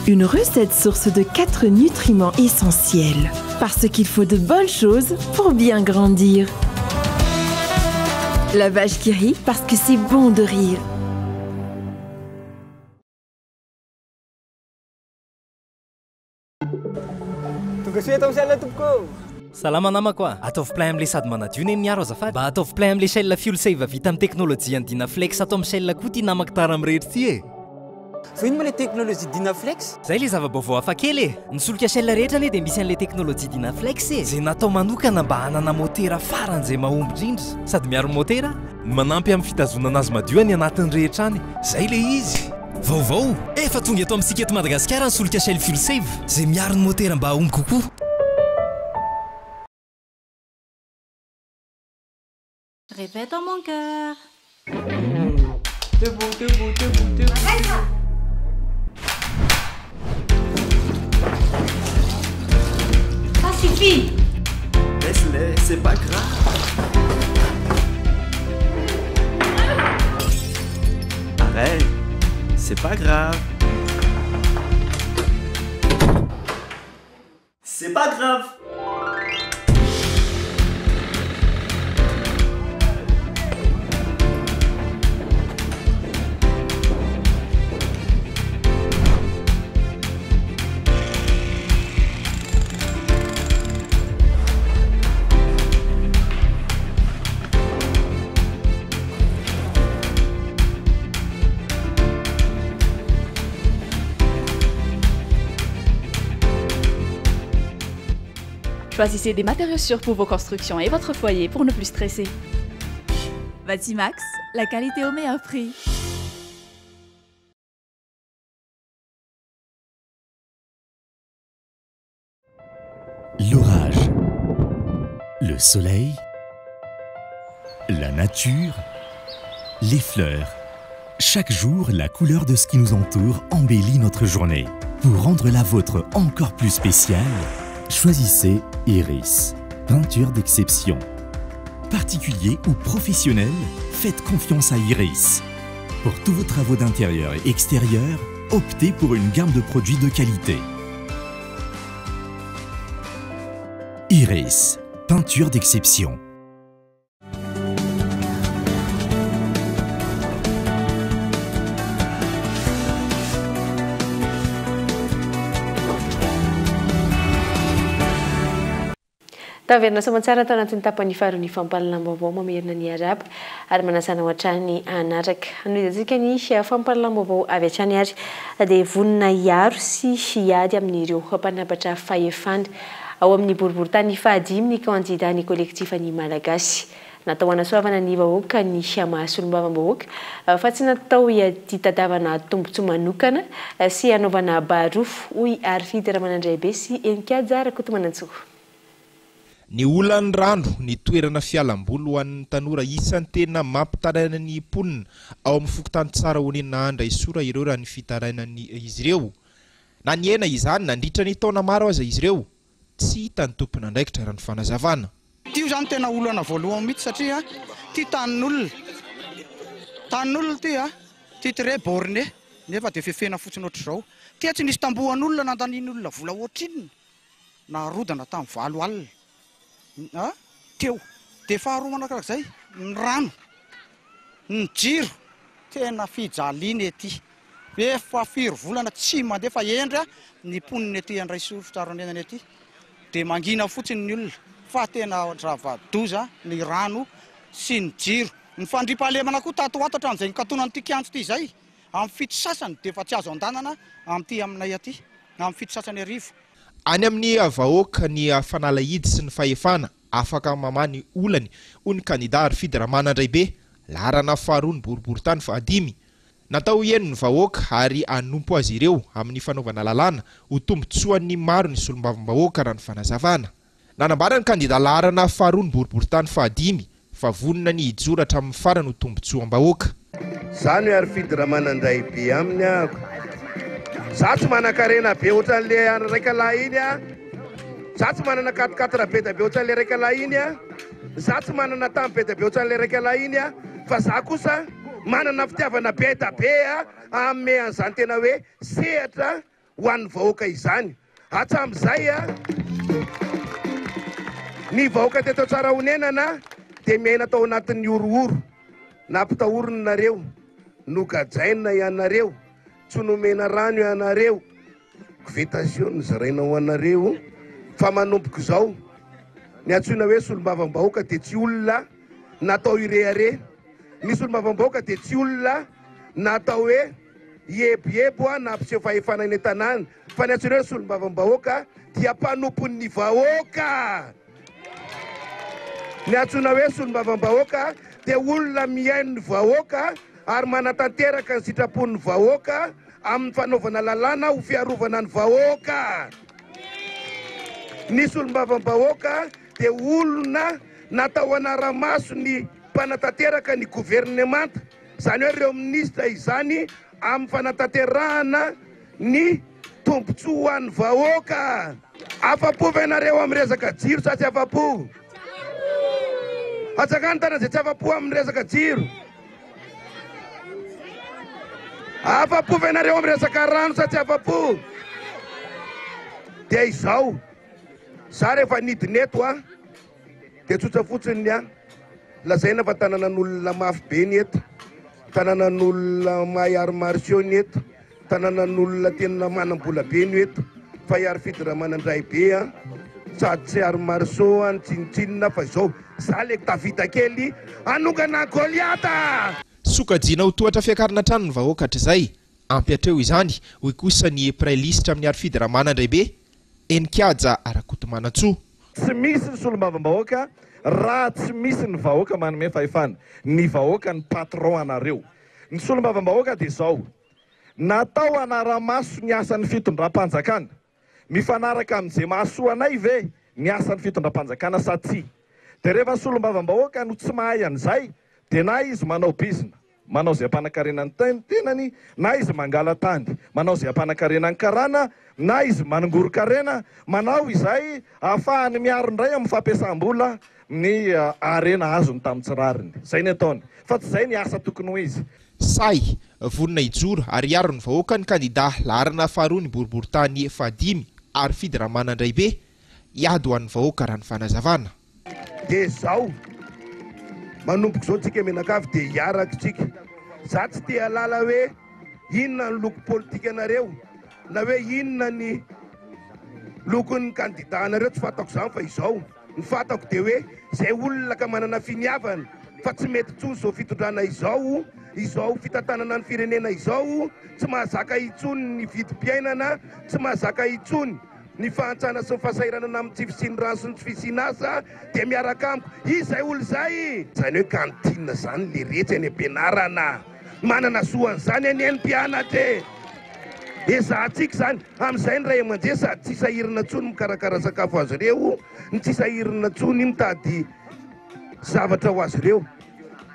S2: Une recette source de 4 nutriments essentiels. Parce qu'il faut de bonnes choses pour bien grandir. La vache qui rit parce que c'est bon de rire.
S23: Salama namako a. Ataovy play am'le sady manadio neny miaro azafady. Mba ataovy play am'le shell fuel save vita amin'ny teknôlôjia ny Dynaflex atao amin'ny shell koa ty namako tara amirehetra ty e.
S24: Fa ino ma le teknôlôjia Dynaflex?
S23: Zay le zava-baovao hafa kely e. Ny solika shell rehetra ane dia misy an'le teknôlôjia Dynaflex e. Zay natao manokana mba hanana motera faran'izay mahomby indrindra. Sady miaro motera, manampy amin'ny fitazonana azy madio any anatin'ny rehetra any. Zay le izy. Vaovao, efa tonga eto amintsika eto Madagasikara ny solika shell fuel save zay miaro ny motera mba ahomby kokoa.
S25: Répète en mon cœur. Debout, debout, debout, debout. Arrête-toi. Ça suffit.
S26: Laisse-les, c'est pas grave. Arrête, c'est pas grave. C'est pas grave.
S27: Choisissez des matériaux sûrs pour vos constructions et votre foyer pour ne plus stresser.
S25: Batimax, la qualité au meilleur prix.
S22: L'orage, le soleil, la nature, les fleurs. Chaque jour, la couleur de ce qui nous entoure embellit notre journée. Pour rendre la vôtre encore plus spéciale, choisissez Iris, peinture d'exception. Particulier ou professionnel, faites confiance à Iris. Pour tous vos travaux d'intérieur et extérieur, optez pour une gamme de produits de qualité. Iris, peinture d'exception.
S4: Taverina somatsara tao anatin'ny tapany faharoa ny fampahalalam-baovao mamerina ny araba ary manasana ho hatrany anaraka. Anoidantsika ny fampahalalam-baovao avy hatrany ary dia vonina hiaro sy hiady amin'ireo mpanapatra fahefana ao amin'ny boriboritany fahadimy ny kandida ny kolektifa ny malagasy. Natao hanasoavana ny vahoaka ny mahasolom-bavam-bahoaka fa tsy natao hitadiavana tombotsoa manokana sy hanaovana barofo hoy ary fidera manandray be sy enikajara kotomanantsoa.
S28: Ny olan'ny rano ny toerana fialam-boly ho an'ny tanora isan'ny tena mampitaraina ny mponina ao amin'ny fokotany tsara honenina handray sora ireo raha ny fitarainany izy ireo. Na ny ena izany nandritra ny taona maro aza izy ireo tsy hita ny tompona andraikitra raha ny fanazavana.
S29: Tio zany tena olana voalohany mihitsy satria ty tanin'olona ty tre borne nefa dia fefena fotsiny ohatr'izao. Tia tsy nisy tambohan'olona nandanin'olona vola ohatrinona na rodana tamin'ny valo alina. Teo dia faharoa manakarak'izay ny rano ny jiro tena fijaliana ety efa 4 volana tsy mandeha fa endra ny poniny ety andray sorotsaronenany ety dia mangina fotsiny ny olona fa tena zava-doza ny rano sy ny jiro ny fandripahalemana koa tato ato hatramin'izay nikatonany ity kiantso ity izay amin'ny fito sasany dia efa tsy azo andanana amin'ity aminay aty amin'ny fito sasany arivo.
S28: Any amin'ny vahoaka ny fanalahidy sy ny fahefana afaka mamany olany ho ny kandida Arfidy Ramanandribe larana faharoa ny boriboritany fahadimy. Natao eno ny vahoaka ary anompo azy ireo amin'ny fanaovana lalàna ho tombotsoan'ny maro ny solombavambahoaka raha ny fanazavana. Nanambara ny kandida larana faharoa ny boriboritany fahadimy fa vonona ny hijoratra amin'ny farany ho tombotsoam-bahoaka.
S3: Zany Arfidy Ramanandribe aminy ako. Za tsy manan-karena be ohatran'le raika lahy iny a. Za tsy manana 4x4 be be ohatran'le raika lahy iny a. Za tsy manana tany be be ohatran'le raika lahy iny a. Fa za kosa manana fitiavana be be a ame an'izany tena hoe sehatra ho an'ny vahoaka izany. Hatram'izay a ny vahoaka teto tsara honenana dia miaina tao anatin'ny orooro. Nampitahorinareo, nogajaina ianareo, tsy nomena rano ianareo. Vita ny zaraina ho anareo fa manomboka izao ny antsoina hoe solombavambahoaka dia tsy olona natao irehare. Ny solombavambahoaka dia tsy olona natao hoe hieboebo na ampiseho fahefana eny an-tanàna fa ny antsoina hoe solombavambahoaka dia mpanompon'ny vahoaka. Ny antsoina hoe solombavambahoaka dia olona miaino ny vahoaka ary manatanteraka ny sitrapon'ny vahoaka amin'ny fanaovana lalàna ho fiarovana ny vahoaka. Ny solombavambahoaka dia olona natao anara-maso ny mpanatanteraka ny gouvernemanta, izany hoe ireo ministra izany amin'ny fanatanterahana ny tombotsoa ho an'ny vahoaka. Afa-po ve ianareo amin'ny resaka jiro sa tsy afa-po? Atsakany tana izay tsy afa-po amin'ny resaka jiro. Afa-po ve ianareo amin'ny resaka rano sa tsy afa-po? Dia izao, za rehefa nidina eto a dia tsotsa fotsiny a lazaina fa tanànan'olona mafy be ny eto, tanànan'olona mahay art martiaux ny eto, tanànan'olona tena manam-bola be ny eto. Fa Arfidy Ramanandribe a sady tsy art martiaux a ny tsinitsinina fa izao za le tavita kely anongana Goliata.
S28: Sokajiana ho tohatra fiakarana trano ny vahoaka hatr'izay. Ampy hatreo izany hoy kosa ny prailisitra amin'ny Arfidy Ramanandribe Enkiaja Arakotomanantsoa.
S5: Tsy misy ny solombavambahoaka raha tsy misy ny vahoaka manome fahefana. Ny vahoaka ny patron anareo. Ny solombavambahoaka dia izao, natao anara-maso ny asan'ny fitondram-panjakana. Mifanaraka amin'izay mahasoa anay ve ny asan'ny fitondram-panjakana sa tsy? Dia rehefa solombavambahoaka no tsy mahay an'izay dia na izy manao bizina, manao izay ampanankarenany tenany, na izy mangala tany, manao izay ampanankarenany karana, na izy manongoro-karena, manao izay ahafahany miaro indray amin'ny fampiasam-bola ny arena azony tamin'ny tsirariny. Izay ny ataony. Fa tsy izay ny asa tokony ho izy.
S28: Say vonona hijoro ary hiaro ny vahoaka ny kandida larana faharoa ny boriboritany fahadimy Arfidy Ramanandribe hiady ho an'ny vahoaka raha ny fanazavana.
S3: Dia izao manomboka izao tsika menakavy dia hiaraka tsika. Za tsy te halala hoe inona ny loko politika anareo na hoe inona ny lokon'ny kandida anareo, tsy fatako izany fa izao ny fatako dia hoe izay olona ka manana finiavana fa tsy mety tsony izao fitondrana izao, izao fitantanana ny firenena izao, tsy mahazaka itsony ny vidim-piainana, tsy mahazaka itsony ny fahantsana sy ny fahasahiranana amin'ny tsy fisiny rano sy ny tsy fisiny asa dia miaraka amiko. Izay olo izay izany hoe kantina izany le rehetra any am-pianarana, manana soan'izany any ny mpianatra. Ezahantsika izany amin'izay ny ray aman-dreny sady tsy sahirana tsony mikarakara sakafo azy ireo, ny tsy sahirana tsony mitady zavatra ho azy ireo.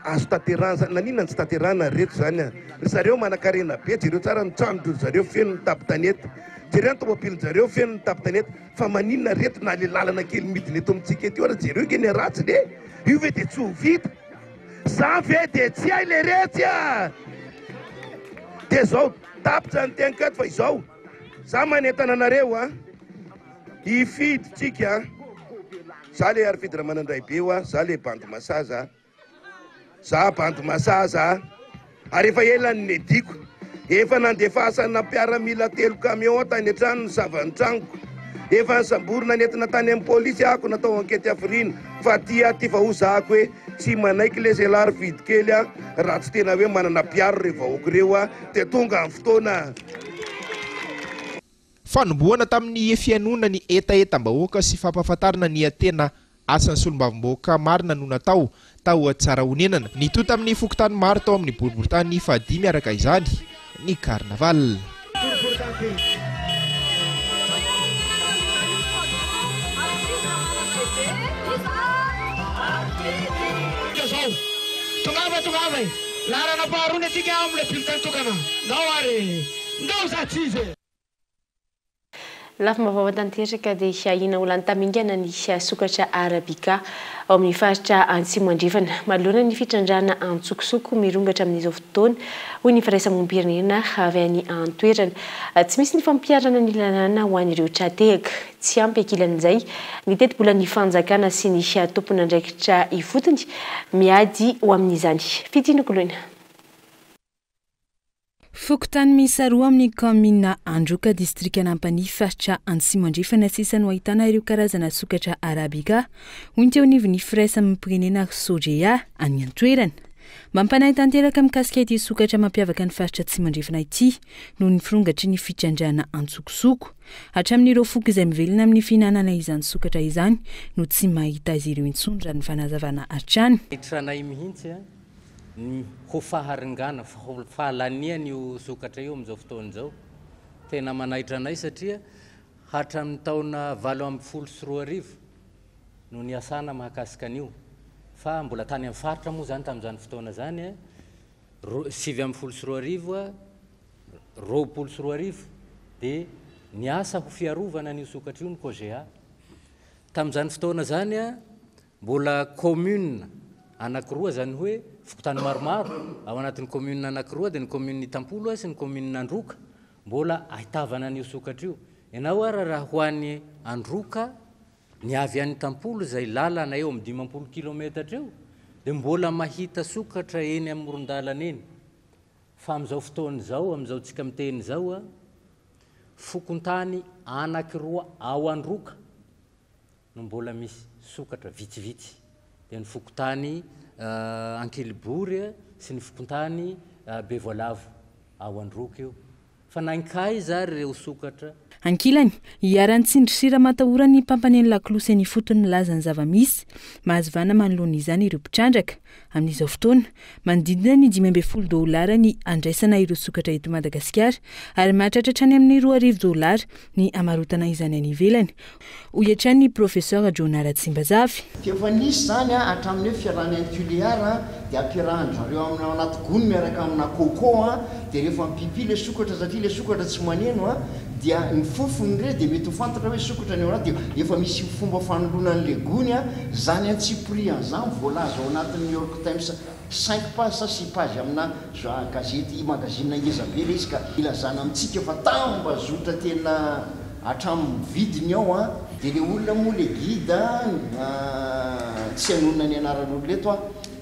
S3: Azo tanterahana zany, naninona tsy tanterahana reto zany a. Ry zareo manan-karena be, jereo tsara ny tranodro zareo feno ny tapi-tanety, jereo ny tomobily zareo feno ny tapi-tanety, fa maninona reto na le lalana kely midina eto amintsika eto ora jereo keny ratsy le io ve dia tsy ho vita, za ve dia tsy hay le retsy a. Dia zao tapitra ny tegnikato fa izao za manentana anareo a hifidy tsika za le arifidira manandray be oa za le bandy masaza za bandy masaza ary efa elany nediko efa nandefasana mpiaramila 3 camion tany an-trano ny zavany tranoko efa nysamborona nentina tany amin'ny polisy ako natao ankety avirina fa ty fa hozahako hoe tsy manaiky le zelary vidy kely a raha tsy tena hoe manana piaro re vahoaka reo a de tonga amin'ny fotoana
S28: fanomboana tamin'ny fianona ny etaetam-bahoaka sy fampahafantarana ny atena asan'ny solombavambahoaka marina no natao tao tsara honenana ny to tamin'ny fokotany maro tao amin'ny boriboritany fahadimy araka izany ny carnaval.
S7: Tongava larana parony atsika amle bulletin tokana ndao ary ndao zatsize
S4: lafa mavao tanteraka dia ina olany tamingana ny sokatra arabika ao amin'ny faritra Antsimo Andrefana manoloana ny fitrandrana antsokosoko mirongatra amin'izao fotoana hoy ny firaisamonim-pirenena avy any an-toerana tsy misy ny fampiarana ny lalàna ho an'ireo tratehaka tsy ampy ankilan'izay ny teti-bola ny fanjakana sy ny tompon'andraikitra ifotony miady ho amin'izany fitianokoloina.
S6: Fokotany miisa roa amin'ny komina Androka distrika Nampany faritra Antsimo Andrefana sisa no ahitana ireo karazana sokatra arabika hoy ny teo nivon'ny firaisamonim-pirenena Sojea any an-toerana. Mampanahy tanteraka mikasika ity sokatra mampiavaka ny faritra Antsimo Andrefana ity noho ny firongatry ny fitrandrana antsokosoko hatramin'ireo foko izay mivelona amin'ny fihinanana izany sokatra izany no tsy mahita azy ireo intsony raha ny fanazavana hatrany.
S8: Ny hofaharingana fahalaniany io sokatra io amin'izao fotoana izao tena manaitra anay satria hatramin'ny taona 2014 no niasana mahakasika an'io fa mbola tany amin'ny faritra moa zany tamin'izany fotoana zany 2014 2014 dia niasa ho fiarovana an'io sokatra io ny COGEA tamin'izany fotoana zany mbola commune anakiroa zany hoe fokotany maromaro ao anatin'ny commune anakiroa dia ny commune Tampolo sy ny commune Androka mbola ahitavana an'io sokatra io ianao ara raha ho an'ny Androka ny avy an'ny Tampolo izay lalana eo amin'ny 50 kilometatra eo dia mbola mahita sokatra eny amin'ny moron-dalana eny fa amin'izao fotoana izao amin'izao tsika miteny izao fokontany anakiroa ao Androka no mbola misy sokatra vitsivitsy dia ny fokotany Ankilibory sy ny fokontany Bevoalavo ao Androka eo fa nankay zary ireo sokatra
S6: ankilany hiaran-tsindrisira matahora ny mpampaneny lakolosy ny fotony lazany zava-misy mahazivana manoloana izany ireo mpitrandraka amin'izao fotoana manodidina ny $12 ny andraisana ireo sokatra eto Madagasikara ary mahatratratra any amin'ny $2,000 ny amarotana izany any ivelany hoy ny professeur Jonara Tsimbazavy.
S9: Efa nisy zany hatramin'ny hoe fiarahana antiliara dia ampiarahanjareo amin'ny anaty gony miaraka amina coco dia rehefa mipipi le sokatra satria le sokatra tsy maneno dia ny fofony re dia mety ho fantatra hoe sokatra ny ao anaty dia efa misy fomba fanoloana an'le gony zany antsiprian zany voalaza ao anatin'ny New York Times 5 page sa 6 page amina gazety magazine ngezabe le izy ka ilazana amintsika fa tambazotra tena hatramin'ny vidiny ao dia le olona moa le guide tsy anonona ny anaran'olo leto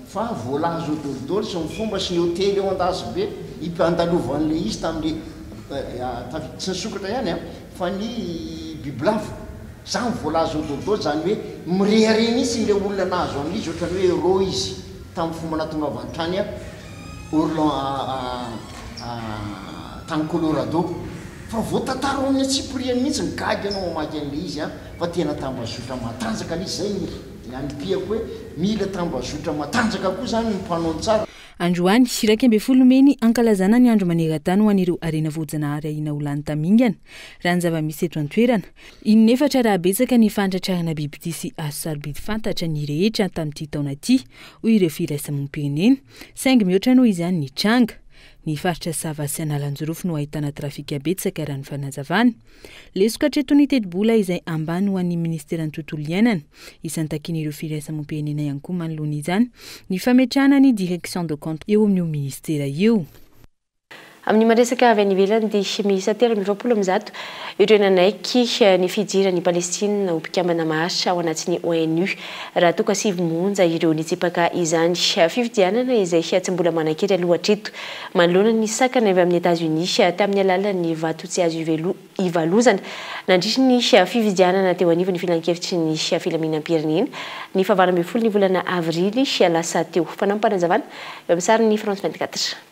S9: fa voalaza odolidolo sy ny fomba sy ny hôtely eo andazy be andalovan'le izy tamin'le tsy ny sokatra ihany fa ny bibilavo zany voalaza odolidolo zany hoe mirehare mihitsy le olona nahazo amin'izy ohatrany hoe ro izy tamin'ny fomba natongavan'ny trany Orlan tany Colorado fa voatantaro amin'ny Tsipriany mihitsy ny gagy anao mamaky an'le izy fa tena tambazotra matanjaka izy zay ny anipihako hoe mila tambazotra matanjaka koa zany ny mpanao tsara.
S6: Androany iraika amby folo meny ankalazana ny andro maneran-tany ho an'ireo arena voajanahary ahina olany tamingana raha ny zava-misy eto an-toerana inefatra raha betsaka ny fantratrarana bibidy sy azo sarobidy fantatra ny rehetra tamin'ity taona ity hoy ireo firaisamonim-pirenena saingy mihoatra noho izany ny tranga ny faritra Sava sy Analanjorofo no ahitana trafika betsaka raha ny fanazavana le sokatra eto ny teti-bola izay ambany ho an'ny ministeran'ny tontolo iainana isan'ny takin'ireo firaisamonim-pirenena ihany koa manoloana izany ny fametrahana ny direction de compte eo amin'io ministera io.
S4: Amin'ny maresaka avy any ivelany dia miisa 320 ireo nanaiky ny fidirany Palestina ho mpikambana maharitra ao anatin'ny ONU raha toa ka 7 monja ireo nitsipaka izany fifidianana izay tsy mbola manan-kery aloha hatrito manoloana ny sakana avy amin'ny États-Unis tamin'ny alalan'ny vato tsy azo ivalozana nandritra ny fifidianana teo anivon'ny filan-kevitry ny filaminam-pirenena ny fahavalo ny volana avrily lasa teo fanampanazavana eo amin'ny sariny France 24.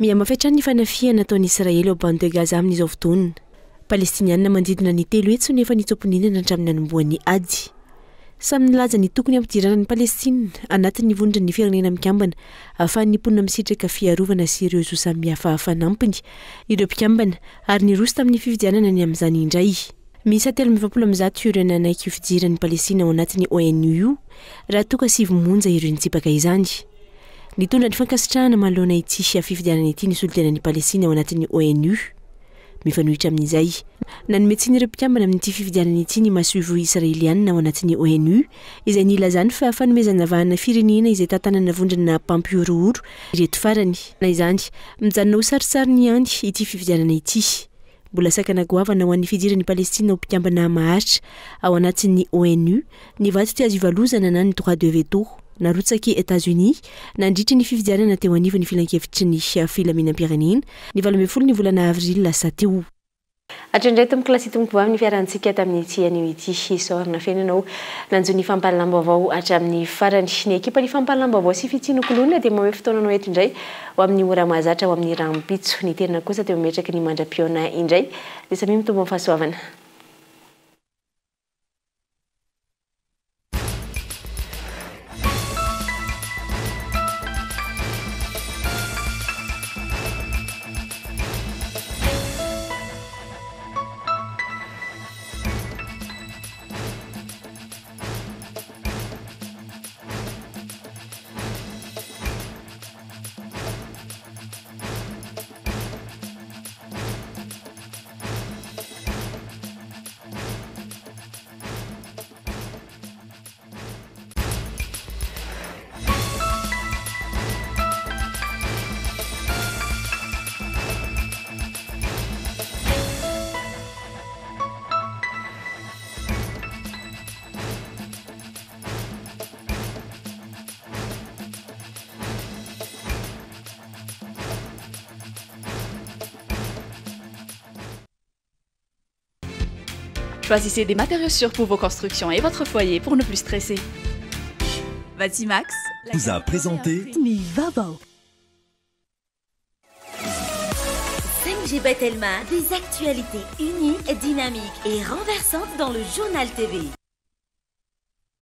S6: Miamafetrany ny fanafiana ataon'ny Israely ao bande de Gaza amin'izao fotoana. Palestinianina mandidina ny 3 hetsy nefa nitsoponinana hatramin'ny anomboan'ny ady. Samy nilaza ny tokony ampidirana ny Palestina anatin'ny vondron'ny firenena mikambana ahafahan'ny mponina misitraka fiarovana sy ireo zo samihafa fanampiny ireo mpikambana ary niroso tamin'ny fifidianana ny amin'izany indray. Miisa 320 ireo nanaiky fidiran'ny Palestina ao anatin'ny ONU raha toa ka 7 monja ireo nitsipaka izany. Nitondra ny fankasitrahana manoloana ity fifidianana ity ny solotenan'ny Palestina ao anatin'ny ONU. Mifanohitra amin'izay, nanometsiny ireo mpikambana amin'ity fifidianana ity ny masoivo Israeliana ao anatin'ny ONU izay nilazany fa fanomezana firenena izay tantanana vondrana mpampiorooro ireto farany. Na izany, mijanona ho sarisariny ihany ity fifidianana ity. Mbola sakana goavana ho an'ny fidiran'ny Palestina ho mpikambana maharitra ao anatin'ny ONU ny vato tsy azo ivalozana na ny droit de veto narotsaky États-Unis nandritra ny fifidianana teo anivon'ny filan-kevitry ny filaminam-pirenena ny 12 ny volana avril lasa teo.
S4: Hatrindreto miklasy tombovavy ny fiarantsika tamin'ity anio ity isorana fenanao nanjo ny fampalalambavao hatramin'ny farany ny ekipa ny fampalalambavao sy fitsinokolonina dia mamehy fotoananao eto indray ho amin'ny ora mahazatra ho amin'ny rampitso ny terina kosa teo metraky ny mandra-piona indray dia samy mitombo amin'ny fahasoavana.
S27: Choisissez des matériaux sûrs pour vos constructions et votre foyer pour ne plus stresser.
S25: Vatimax
S22: vous a présenté
S25: Mi Vavo.
S10: 5G Batelma, des actualités uniques, dynamiques et renversantes dans le journal TV.